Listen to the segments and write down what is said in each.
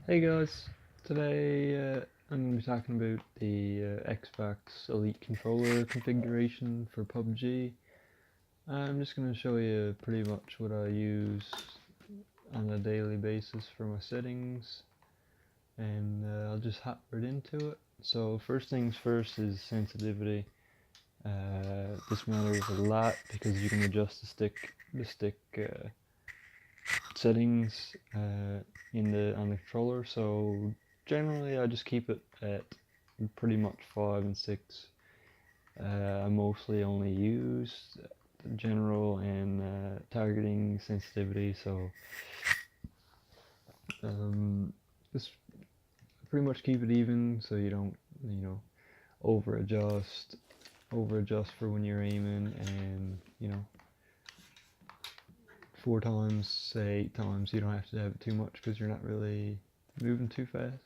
Hey guys, today I'm going to be talking about the Xbox Elite controller configuration for PUBG. I'm just going to show you pretty much what I use on a daily basis for my settings, and I'll just hop right into it. So first things first is sensitivity. This matters a lot because you can adjust the stick settings on the controller. So generally, I just keep it at pretty much 5 and 6. I mostly only use general and targeting sensitivity. So just pretty much keep it even, so you don't over adjust for when you're aiming, and 4 times, say 8 times. You don't have to have it too much because you're not really moving too fast,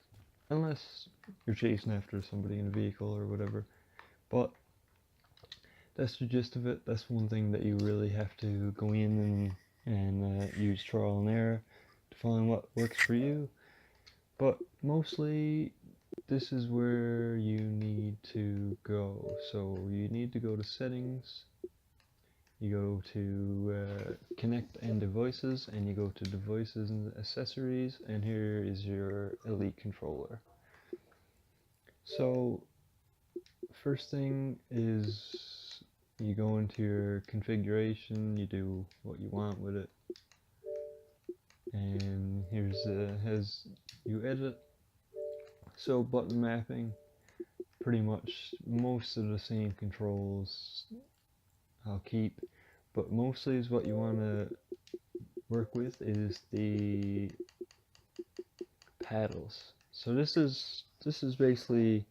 unless you're chasing after somebody in a vehicle or whatever. But that's the gist of it. That's one thing that you really have to go in and use trial and error to find what works for you. But mostly, this is where you need to go. So you need to go to settings, you go to connect and devices, and you go to devices and accessories, and here is your Elite controller. So first thing is you go into your configuration, you do what you want with it, and here's has you edit. So button mapping, pretty much most of the same controls I'll keep, but mostly is what you want to work with is the paddles. So this is basically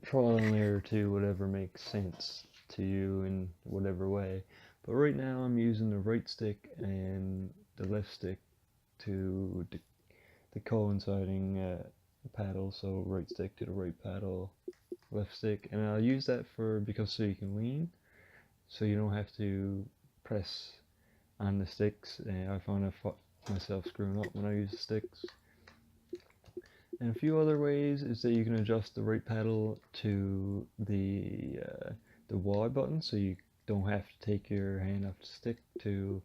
trial and error to whatever makes sense to you in whatever way. But right now I'm using the right stick and the left stick to the coinciding paddle. So right stick to the right paddle, left stick, and I'll use that because so you can lean, so you don't have to press on the sticks. And I find myself screwing up when I use the sticks. And a few other ways is that you can adjust the right paddle to the Y button, so you don't have to take your hand off the stick to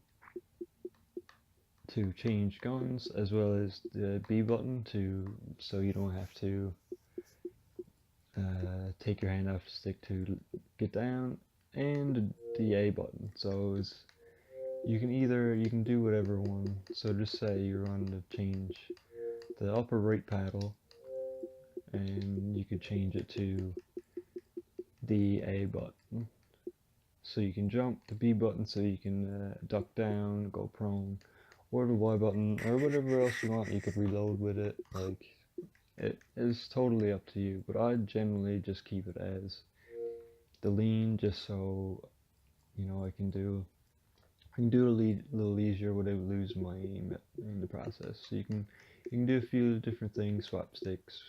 change guns, as well as the B button so you don't have to take your hand off the stick to get down, and the A button. So you can do whatever one. So just say you want to change the upper right paddle, and you could change it to the A button, so you can jump, the B button so you can duck down, go prone, or the Y button, or whatever else you want. You could reload with it. Like, it is totally up to you, but I generally just keep it as the lean, just so I can do a little easier without losing my aim in the process. So you can do a few different things, swap sticks,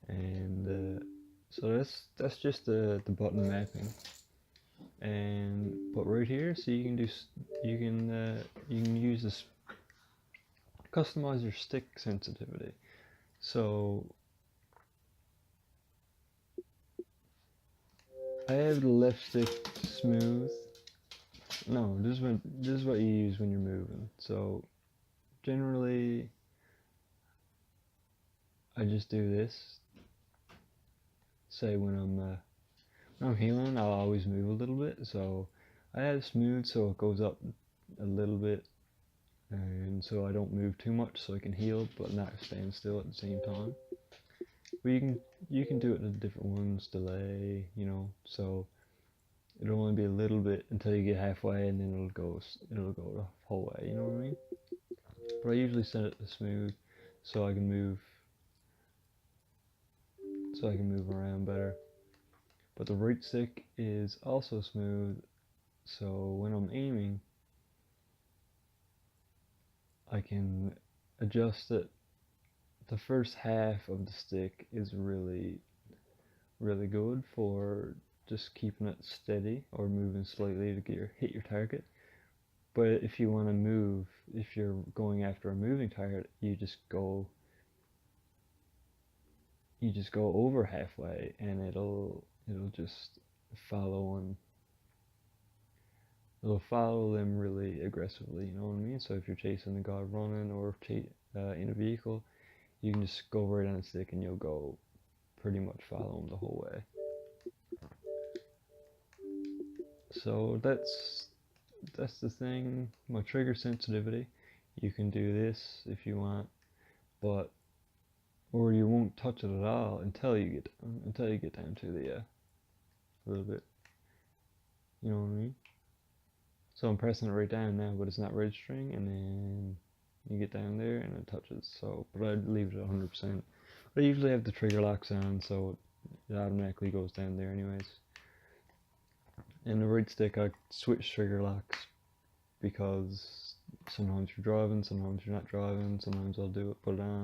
and so that's just the button mapping. And but right here, so you can use this, customize your stick sensitivity. So I have the left stick smooth. No, this is what you use when you're moving. So generally, I just do this. Say when I'm healing, I'll always move a little bit. So I have smooth, so it goes up a little bit, and so I don't move too much, so I can heal but not stand still at the same time. But you can do it in different ones, delay, so it'll only be a little bit until you get halfway, and then it'll go the whole way. You know what I mean? But I usually set it to smooth, so I can move around better. But the right stick is also smooth, so when I'm aiming, I can adjust it. The first half of the stick is really, really good for just keeping it steady or moving slightly to hit your target. But if you want to move, if you're going after a moving target, you just go over halfway, and it'll just follow on. It'll follow them really aggressively, you know what I mean? So if you're chasing a guy running or in a vehicle, you can just go right on a stick and you'll go pretty much follow him the whole way. So that's the thing. My trigger sensitivity. You can do this if you want, but or you won't touch it at all until you get down to the a little bit. You know what I mean? So I'm pressing it right down now, but it's not registering, and then you get down there and it touches. So, but I'd leave it at 100%. But I usually have the trigger locks on, so it automatically goes down there anyways. And the right stick, I switch trigger locks because sometimes you're driving, sometimes you're not driving, sometimes I'll do it, put it on.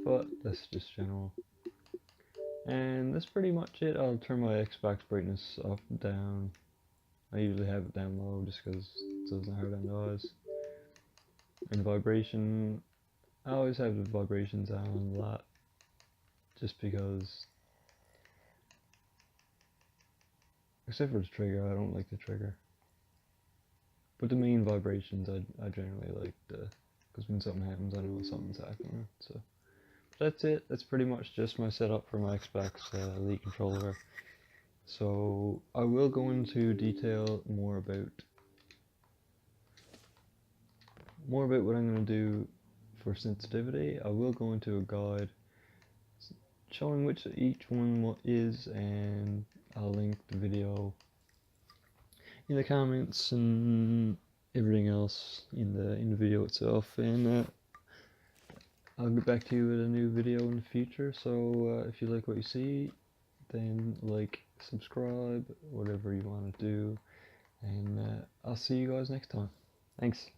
But that's just general. And that's pretty much it. I'll turn my Xbox brightness up and down. I usually have it down low just because it doesn't hurt on the eyes. And vibration, I always have the vibrations on a lot, just because, except for the trigger, I don't like the trigger. But the main vibrations I generally like, because when something happens I know something's happening. So that's it. That's pretty much just my setup for my Xbox Elite controller. So I will go into detail more about what I'm going to do for sensitivity. I will go into a guide showing which each one is, and I'll link the video in the comments and everything else in the video itself. And I'll get back to you with a new video in the future. So if you like what you see, then like, subscribe, whatever you want to do, and I'll see you guys next time. Thanks.